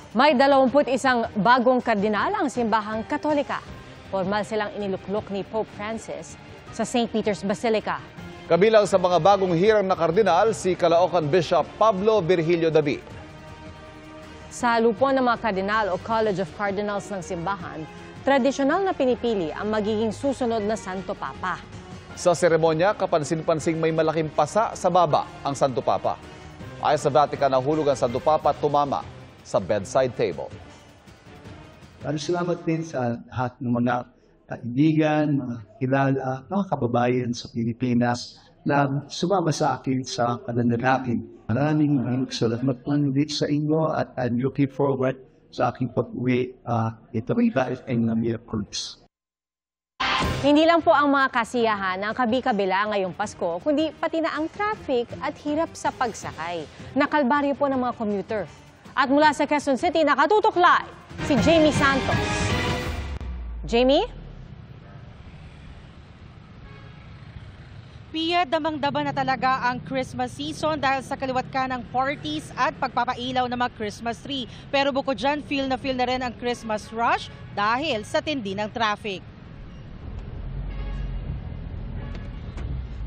May 21 bagong kardinal ang simbahang Katolika. Formal silang iniluklok ni Pope Francis sa St. Peter's Basilica. Kabilang sa mga bagong hirang na kardinal, si Caloocan Bishop Pablo Virgilio David. Sa lupon ng mga kardinal o College of Cardinals ng simbahan, tradisyonal na pinipili ang magiging susunod na Santo Papa. Sa seremonya, kapansin-pansing may malaking pasa sa baba ang Santo Papa. Ayon sa Vatican, nahulog ang Santo Papa at tumama sa bedside table. Salamat din sa lahat ng mga kaibigan, mga kilala, mga kababayan sa Pilipinas na sumama sa akin sa pananalangin. Maraming salamat po ulit sa inyo at I'm looking forward sa aking pag-uwi. Ito ay dahil ay na miracles. Hindi lang po ang mga kasiyahan ng kabi-kabila ngayong Pasko, kundi pati na ang traffic at hirap sa pagsakay. Nakalbaryo po ng mga commuter. At mula sa Quezon City, nakatutok live si Jamie Santos. Jamie? Pia, damang-dama na talaga ang Christmas season dahil sa kaliwat ka ng parties at pagpapailaw ng mga Christmas tree. Pero bukod dyan, feel na rin ang Christmas rush dahil sa tindi ng traffic.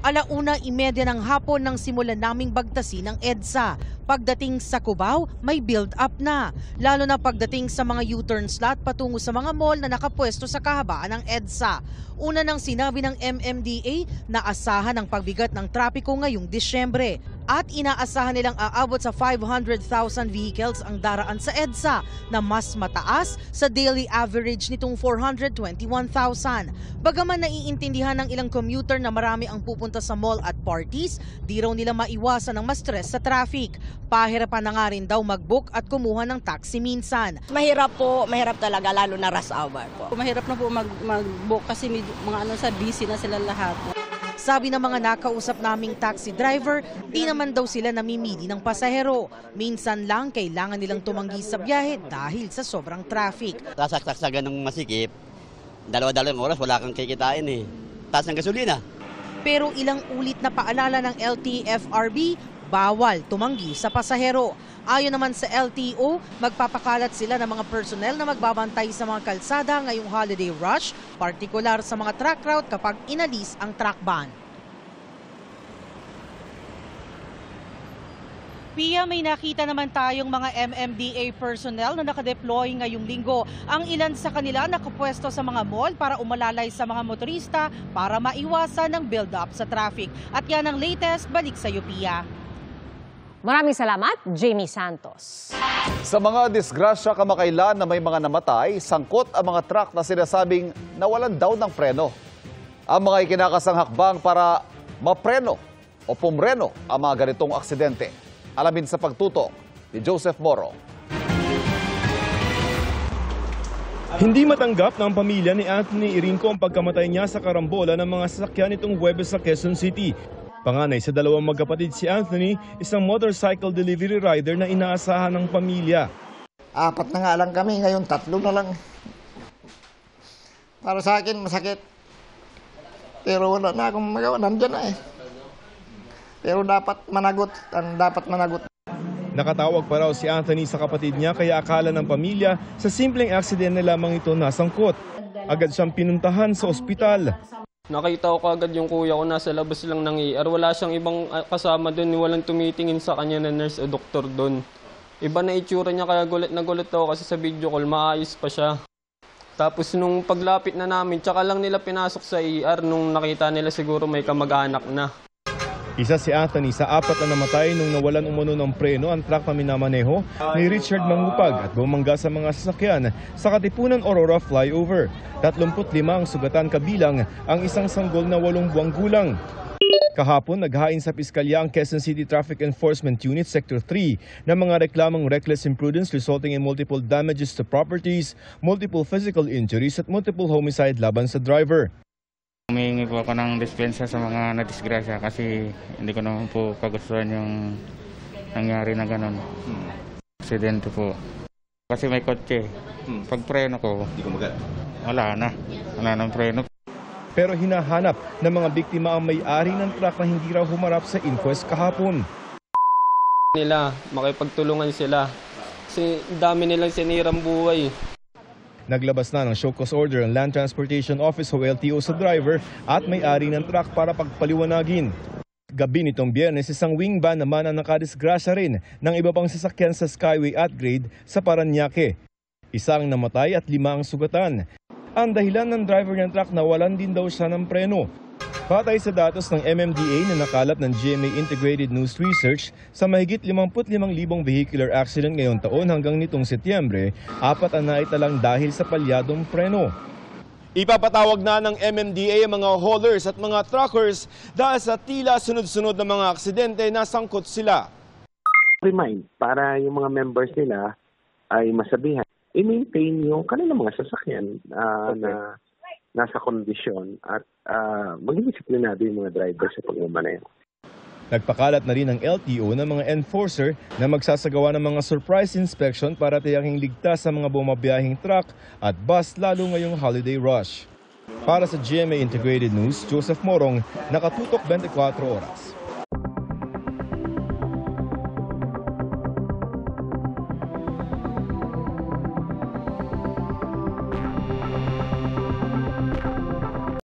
1:30 ng hapon nang simulan naming bagtasin ng EDSA. Pagdating sa Cubao, may build-up na. Lalo na pagdating sa mga U-turn slot patungo sa mga mall na nakapwesto sa kahabaan ng EDSA. Una nang sinabi ng MMDA na asahan ang pagbigat ng trapiko ngayong Disyembre. At inaasahan nilang aabot sa 500,000 vehicles ang daraan sa EDSA na mas mataas sa daily average nitong 421,000. Bagaman naiintindihan ng ilang commuter na marami ang pupunta sa mall at parties, di raw nila maiwasan ang ma-stress sa traffic. Pahirapan na nga rin daw mag-book at kumuha ng taxi minsan. Mahirap po, mahirap talaga lalo na rush hour po. Mahirap na po mag-book kasi mga busy na sila lahat. Sabi ng mga nakausap naming taxi driver, di naman daw sila namimili ng pasahero. Minsan lang kailangan nilang tumanggi sa biyahe dahil sa sobrang traffic. Sasaksagan ng masikip, dalawa-dalawang oras wala kang kikitain eh. Taas ng gasolina. Pero ilang ulit na paalala ng LTFRB, bawal tumanggi sa pasahero. Ayon naman sa LTO, magpapakalat sila ng mga personnel na magbabantay sa mga kalsada ngayong holiday rush, partikular sa mga truck route kapag inalis ang truck ban. Pia, may nakita naman tayong mga MMDA personnel na nakadeploy ngayong linggo. Ang ilan sa kanila nakapwesto sa mga mall para umalalay sa mga motorista para maiwasan ng build-up sa traffic. At yan ang latest, balik sa iyo, Pia. Maraming salamat, Jamie Santos. Sa mga disgrasya kamakailan na may mga namatay, sangkot ang mga truck na sinasabing nawalan daw ng preno. Ang mga ikinakasang hakbang para mapreno o pumreno ang mga ganitong aksidente. Alamin sa pagtutok ni Joseph Moro. Hindi matanggap ng pamilya ni Anthony Irinco ang pagkamatay niya sa karambola ng mga sasakyan nitong Huwebes sa Quezon City. Panganay sa dalawang magkapatid si Anthony, isang motorcycle delivery rider na inaasahan ng pamilya. 4 na nga lang kami, ngayon 3 na lang. Para sa akin masakit. Pero wala na akong magawa, nandyan na eh. Pero dapat managot, Nakatawag pa raw si Anthony sa kapatid niya kaya akala ng pamilya sa simpleng aksidente lamang ito nasangkot. Agad siyang pinuntahan sa ospital. Nakita ko agad yung kuya ko nasa labas lang ng ER. Wala siyang ibang kasama doon, walang tumitingin sa kanya na nurse o doktor doon. Iba na itsura niya kaya gulat na gulat ako kasi sa video call maayos pa siya. Tapos nung paglapit na namin, tsaka lang nila pinasok sa ER nung nakita nila siguro may kamag-anak na. Isa si Anthony sa 4 na namatay nung nawalan umano ng preno ang truck na minamaneho ni Richard Mangupag at bumangga sa mga sasakyan sa Katipunan Aurora Flyover. 35 ang sugatan kabilang ang isang sanggol na 8 buwang gulang. Kahapon, naghain sa piskalya ang Quezon City Traffic Enforcement Unit Sector 3 ng mga reklamang reckless imprudence resulting in multiple damages to properties, multiple physical injuries at multiple homicide laban sa driver. Humihingi po ako ng dispensa sa mga nadisgrasya kasi hindi ko naman po kagustuhan yung nangyari na gano'n. Aksidente po. Kasi may kotse. Pag preno ko, wala nang preno. Pero hinahanap ng mga biktima ang may-ari ng truck na hindi raw humarap sa inquest kahapon. Makipagtulungan sila. Kasi dami nilang sinirang buhay. Naglabas na ng show cause order ang Land Transportation Office o LTO sa driver at may-ari ng truck para pagpaliwanagin. Gabi nitong Biyernes, isang wing van naman ang nakadisgrasya rin ng iba pang sasakyan sa Skyway at Grade sa Parañaque. Isang namatay at 5 ang sugatan. Ang dahilan ng driver ng truck na walan din daw siya ng preno. Patay sa datos ng MMDA na nakalap ng GMA Integrated News Research, sa mahigit 55,000 vehicular accident ngayong taon hanggang nitong Setyembre, 4 ang naitalang dahil sa palyadong preno. Ipapatawag na ng MMDA ang mga haulers at mga truckers dahil sa tila sunod-sunod na mga aksidente na sangkot sila. Remind para yung mga members nila ay masabihan, i-maintain yung kanilang mga sasakyan na nasa kondisyon at maging disiplinado yung mga driver sa pagmamaneho. Nagpakalat na rin ang LTO ng mga enforcer na magsasagawa ng mga surprise inspection para tiyaking ligtas sa mga bumabiyahing truck at bus lalo ngayong holiday rush. Para sa GMA Integrated News, Joseph Morong, nakatutok 24 oras.